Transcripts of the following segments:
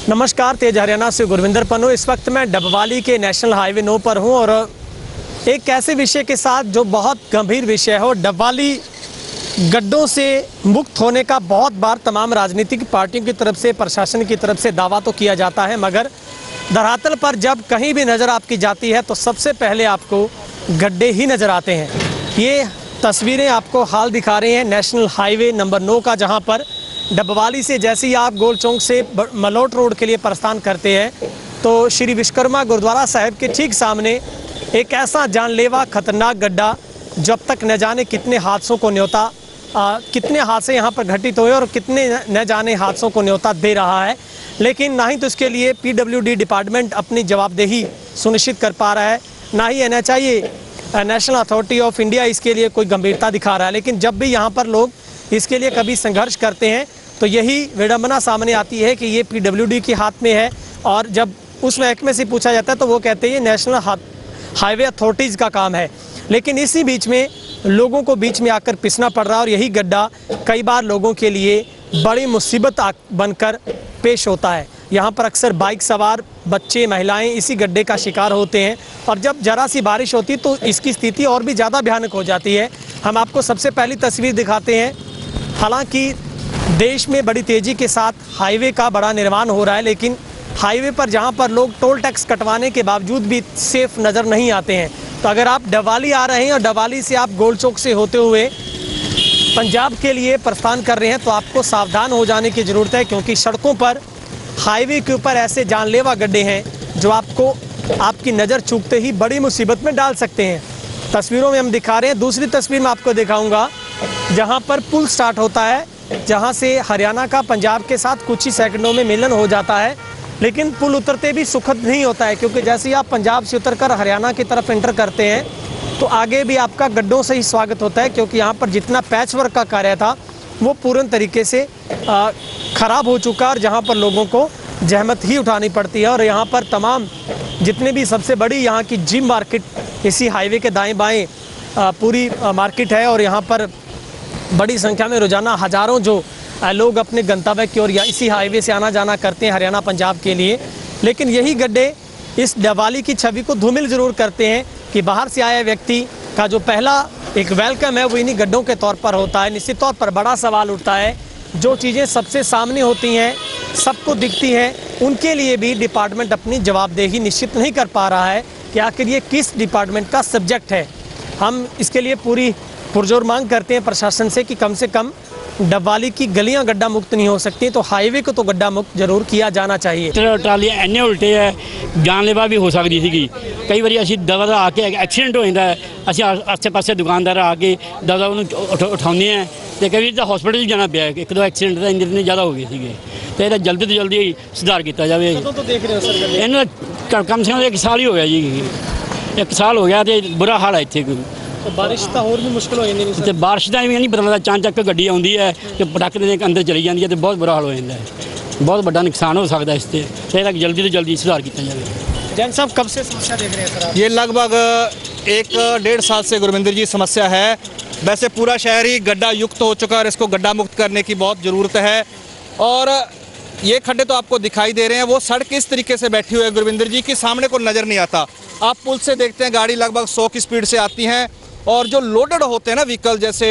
नमस्कार, तेज हरियाणा से गुरविंदर पन्नू। इस वक्त मैं डबवाली के नेशनल हाईवे 9 पर हूं और एक ऐसे विषय के साथ जो बहुत गंभीर विषय है। और डबवाली गड्ढों से मुक्त होने का बहुत बार तमाम राजनीतिक पार्टियों की तरफ से, प्रशासन की तरफ से दावा तो किया जाता है, मगर धरातल पर जब कहीं भी नज़र आपकी जाती है तो सबसे पहले आपको गड्ढे ही नज़र आते हैं। ये तस्वीरें आपको हाल दिखा रहे हैं नेशनल हाईवे नंबर 9 का, जहाँ पर डबवाली से जैसे ही आप गोल चौक से मलोट रोड के लिए प्रस्थान करते हैं तो श्री विश्वकर्मा गुरुद्वारा साहिब के ठीक सामने एक ऐसा जानलेवा खतरनाक गड्ढा जो अब तक न जाने कितने हादसों को न्योता कितने हादसे यहाँ पर घटित हुए और कितने न जाने हादसों को न्योता दे रहा है, लेकिन ना ही तो इसके लिए PWD डिपार्टमेंट अपनी जवाबदेही सुनिश्चित कर पा रहा है, ना ही NHAI national authority of India इसके लिए कोई गंभीरता दिखा रहा है। लेकिन जब भी यहाँ पर लोग इसके लिए कभी संघर्ष करते हैं तो यही विडंबना सामने आती है कि ये PWD के हाथ में है, और जब उस महकमे से पूछा जाता है तो वो कहते हैं ये नेशनल हाईवे अथॉरिटीज़ का काम है। लेकिन इसी बीच में लोगों को बीच में आकर पिसना पड़ रहा है और यही गड्ढा कई बार लोगों के लिए बड़ी मुसीबत बनकर पेश होता है। यहाँ पर अक्सर बाइक सवार बच्चे, महिलाएं इसी गड्ढे का शिकार होते हैं और जब जरा सी बारिश होती तो इसकी स्थिति और भी ज़्यादा भयानक हो जाती है। हम आपको सबसे पहली तस्वीर दिखाते हैं। हालांकि देश में बड़ी तेज़ी के साथ हाईवे का बड़ा निर्माण हो रहा है, लेकिन हाईवे पर जहां पर लोग टोल टैक्स कटवाने के बावजूद भी सेफ नज़र नहीं आते हैं। तो अगर आप डबवाली आ रहे हैं और डबवाली से आप गोल चौक से होते हुए पंजाब के लिए प्रस्थान कर रहे हैं तो आपको सावधान हो जाने की ज़रूरत है, क्योंकि सड़कों पर हाईवे के ऊपर ऐसे जानलेवा गड्ढे हैं जो आपको आपकी नज़र चूकते ही बड़ी मुसीबत में डाल सकते हैं। तस्वीरों में हम दिखा रहे हैं। दूसरी तस्वीर मैं आपको दिखाऊंगा जहां पर पुल स्टार्ट होता है, जहां से हरियाणा का पंजाब के साथ कुछ ही सेकंडों में मिलन हो जाता है, लेकिन पुल उतरते भी सुखद नहीं होता है, क्योंकि जैसे ही आप पंजाब से उतरकर हरियाणा की तरफ एंटर करते हैं तो आगे भी आपका गड्ढों से ही स्वागत होता है, क्योंकि यहाँ पर जितना पैच वर्क का कार्य था वो पूर्ण तरीके से ख़राब हो चुका है और जहाँ पर लोगों को जहमत ही उठानी पड़ती है। और यहाँ पर तमाम जितने भी सबसे बड़ी यहाँ की जिम मार्केट इसी हाईवे के दाएँ बाएँ पूरी मार्केट है और यहाँ पर बड़ी संख्या में रोज़ाना हज़ारों जो लोग अपने गंतव्य की ओर इसी हाईवे से आना जाना करते हैं हरियाणा पंजाब के लिए। लेकिन यही गड्ढे इस डबवाली की छवि को धूमिल ज़रूर करते हैं कि बाहर से आए व्यक्ति का जो पहला एक वेलकम है वो इन्हीं गड्ढों के तौर पर होता है। निश्चित तौर पर बड़ा सवाल उठता है, जो चीज़ें सबसे सामने होती हैं, सबको दिखती हैं, उनके लिए भी डिपार्टमेंट अपनी जवाबदेही निश्चित नहीं कर पा रहा है कि आखिर ये किस डिपार्टमेंट का सब्जेक्ट है। हम इसके लिए पूरी पुरजोर मांग करते हैं प्रशासन से कि कम से कम डबवाली की गलियां गड्ढा मुक्त नहीं हो सकती तो हाईवे को तो गड्ढा मुक्त जरूर किया जाना चाहिए। ट्राली इन्ने उल्टे है, जानलेवा भी हो सकती थी। कई बार असीं दवा आके एक्सीडेंट हो जाता है, असीं आसे पासे दुकानदार आके दवा उन्होंने उठाने हैं तो कई बार हॉस्पिटल जाना पिया। एक दो एक्सीडेंट तो इतने ज़्यादा हो गए थे तो यह जल्दी तो जल्दी सुधार किया जाए। इन्होंने कम से कम 1 साल ही हो गया जी, 1 साल हो गया तो बुरा हाल है इतने। तो बारिश तो होर भी मुश्किल हो जाती है। तो बारिश का भी नहीं पता लगता, चांचक गड्डी आती है तो पटाक अंदर चली जाती है तो बहुत बुरा हाल हो जाता है, बहुत बड़ा नुकसान हो सकता है। इससे तो जल्दी तो जल्दी सुधार किया जाए। जैन साहब कब से समस्या देख रहे हैं सर? ये लगभग 1-1.5 साल से गुरविंदर जी समस्या है। वैसे पूरा शहर ही गड्ढा युक्त हो चुका है और इसको गड्ढा मुक्त करने की बहुत ज़रूरत है। और ये खड्डे तो आपको दिखाई दे रहे हैं, वो सड़क इस तरीके से बैठी हुई है गुरविंदर जी की सामने को नज़र नहीं आता। आप पुल से देखते हैं गाड़ी लगभग 100 की स्पीड से आती हैं और जो लोडेड होते हैं ना व्हीकल, जैसे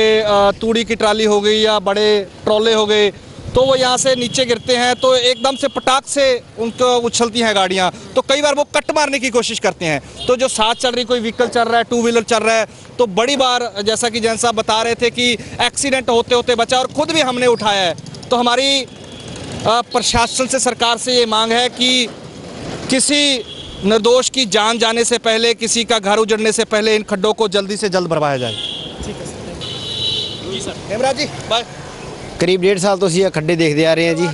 तूड़ी की ट्राली हो गई या बड़े ट्रॉले हो गए, तो वो यहाँ से नीचे गिरते हैं तो एकदम से पटाख से उनको उछलती हैं गाड़ियाँ, तो कई बार वो कट मारने की कोशिश करते हैं। तो जो साथ चल रही कोई व्हीकल चल रहा है, 2 व्हीलर चल रहा है, तो बड़ी बार जैसा कि जैन साहब बता रहे थे कि एक्सीडेंट होते होते बचा और ख़ुद भी हमने उठाया है। तो हमारी प्रशासन से, सरकार से ये मांग है कि किसी निर्दोष की जान जाने से पहले, किसी का घर उजड़ने से पहले इन खड्डों को जल्दी से जल्द भरवाया जाए। ठीक है सर। जी सर। हेमराज जी बाय। करीब 1.5 साल तो ਅਸੀਂ खड्डे देखते आ रहे हैं जी।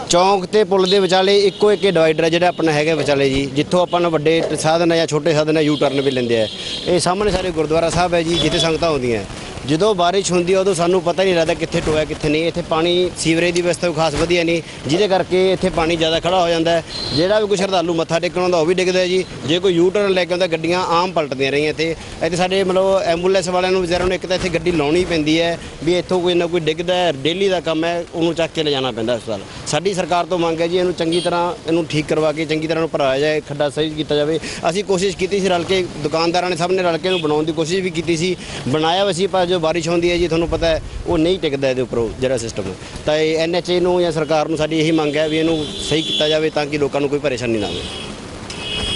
चौंक ਤੇ ਪੁਲ ਦੇ ਵਿਚਾਲੇ ਇੱਕੋ ਇੱਕ ਡਿਵਾਈਡਰ ਹੈ ਜਿਹੜਾ ਆਪਣਾ ਹੈਗਾ ਵਿਚਾਲੇ ਜੀ, ਜਿੱਥੋਂ ਆਪਾਂ ਨੂੰ ਵੱਡੇ ਸਾਧਨ ਜਾਂ ਛੋਟੇ ਸਾਧਨ ਯੂ ਟਰਨ ਵੀ ਲੈਂਦੇ ਆ। ਇਹ ਸਾਹਮਣੇ ਸਾਰੇ ਗੁਰਦੁਆਰਾ ਸਾਹਿਬ ਹੈ ਜੀ, ਜਿੱਥੇ ਸੰਗਤਾਂ ਆਉਂਦੀਆਂ। ਜਦੋਂ ਬਾਰਿਸ਼ ਹੁੰਦੀ ਹੈ ਉਦੋਂ ਸਾਨੂੰ ਪਤਾ ਨਹੀਂ ਲੱਗਦਾ ਕਿੱਥੇ ਟੋਇਆ ਕਿੱਥੇ ਨਹੀਂ। ਇੱਥੇ ਪਾਣੀ ਸੀਵਰੇਜ ਦੀ ਵਿਵਸਥਾ ਖਾਸ ਵਧੀਆ ਨਹੀਂ, ਜਿਹਦੇ ਕਰਕੇ ਇੱਥੇ ਪਾਣੀ ਜ਼ਿਆਦਾ ਖੜਾ ਹੋ ਜਾਂਦਾ ਹੈ। ਜਿਹੜਾ ਵੀ ਕੋਈ ਸ਼ਰਧਾਲੂ ਮੱਥਾ ਟੇਕਣ ਆਉਂਦਾ ਉਹ ਵੀ ਡਿੱਗਦਾ ਜੀ। ਜੇ ਕੋਈ ਯੂ ਟਰਨ ਲੈ ਕੇ ਆਉਂਦਾ ਗੱਡੀਆਂ ਆਮ ਪਲਟਦੀਆਂ ਰਹੀਆਂ ਇੱਥੇ ਸਾਡੇ ਮਤਲਬ ਐਂਬੂਲੈਂਸ ਵਾਲਿਆਂ ਨੂੰ ਵਿਚਾਰਿਆਂ ਨੂੰ ਇੱਕ ਤਾਂ ਇੱਥੇ ਗੱਡੀ ਲਾਉਣੀ ਪੈਂਦੀ ਹੈ ਵੀ ਇੱਥੋਂ ਕੋਈ ਨਾ ਕੋਈ ਡਿੱਗਦਾ ਹੈ, ਡੇਲੀ ਦਾ ਕੰਮ ਹੈ, ਉਹਨੂੰ ਚੱਕ ਕੇ ਲਿਜਾਣਾ ਪੈਂਦਾ ਹਸਪਤਾਲ। ਸਾਡੀ ਸਰਕਾਰ ਤੋਂ ਮੰਗ ਹੈ ਜੀ ਇਹਨੂੰ ਚੰਗੀ ਤਰ੍ਹਾਂ ਇਹਨੂੰ ਠੀਕ ਕਰਵਾ ਕੇ ਚੰਗੀ ਤਰ੍ਹਾਂ ਨੂੰ ਭਰਾਇਆ ਜਾਏ, ਖੱਡਾ ਸਹੀ ਕੀਤਾ ਜਾਵੇ। ਅਸੀਂ ਕੋਸ਼ਿਸ਼ ਕੀਤੀ ਸੀ ਰਲ ਕੇ, ਦੁਕਾਨਦਾਰਾਂ ਨੇ ਸਭ ਨੇ ਰਲ ਕੇ ਇਹਨੂੰ ਬਣਾਉਣ ਦੀ ਕੋਸ਼ਿਸ਼ ਵੀ ਕੀਤੀ ਸੀ, ਬਣਾਇਆ ਵੀ ਸੀ, ਪਰ ਜੋ ਬਾਰਿਸ਼ ਹੁੰਦੀ ਹੈ ਜੀ ਤੁਹਾਨੂੰ ਪਤਾ ਹੈ ਉਹ ਨਹੀਂ ਟਿਕਦਾ ਇਹਦੇ ਉੱਪਰ ਜਿਹੜਾ ਸਿਸਟਮ ਹੈ। ਤਾਂ ਇਹ NHA ਨੂੰ ਜਾਂ ਸਰਕਾਰ ਨੂੰ ਸਾਡੀ ਇਹੀ ਮੰਗ ਹੈ ਵੀ ਇਹਨੂੰ ਸਹੀ ਕੀਤਾ ਜਾਵੇ ਤਾਂ कि लोगों को कोई परेशानी ना हो।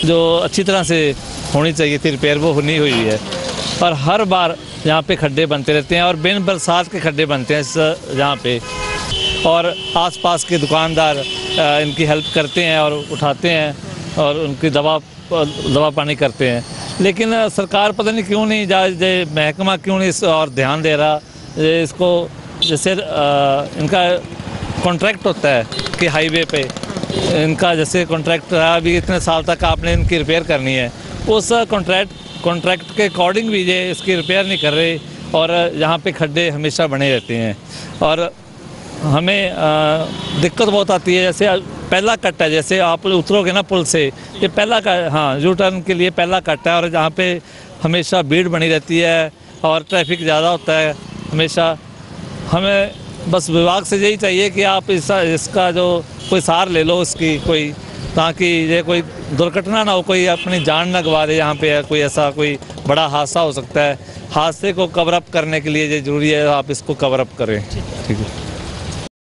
जो अच्छी तरह से होनी चाहिए थी रिपेयर वो नहीं हुई है, और हर बार यहाँ पे खड्डे बनते रहते हैं और बिन बरसात के खड्डे बनते हैं इस यहाँ पे, और आसपास के दुकानदार इनकी हेल्प करते हैं और उठाते हैं और उनकी दवा पानी करते हैं। लेकिन सरकार पता नहीं क्यों नहीं महकमा क्यों नहीं इस और ध्यान दे रहा। इसको जैसे इनका कॉन्ट्रैक्ट होता है कि हाईवे पे इनका जैसे कॉन्ट्रैक्ट रहा अभी इतने साल तक आपने इनकी रिपेयर करनी है, उस कॉन्ट्रैक्ट के अकॉर्डिंग भी ये इसकी रिपेयर नहीं कर रहे और यहाँ पे खड्डे हमेशा बने रहते हैं। और हमें दिक्कत बहुत आती है। जैसे पहला कट है, जैसे आप उतरोगे ना पुल से, ये पहला हाँ यू टर्न के लिए पहला कट है और जहाँ पे हमेशा भीड़ बनी रहती है और ट्रैफिक ज़्यादा होता है हमेशा। हमें बस विभाग से यही चाहिए कि आप इसका जो कोई सार ले लो इसकी कोई, ताकि ये कोई दुर्घटना ना हो, कोई अपनी जान न गवा दे। यहाँ पे कोई ऐसा कोई बड़ा हादसा हो सकता है, हादसे को कवर अप करने के लिए ये ज़रूरी है आप इसको कवर अप करें। ठीक है।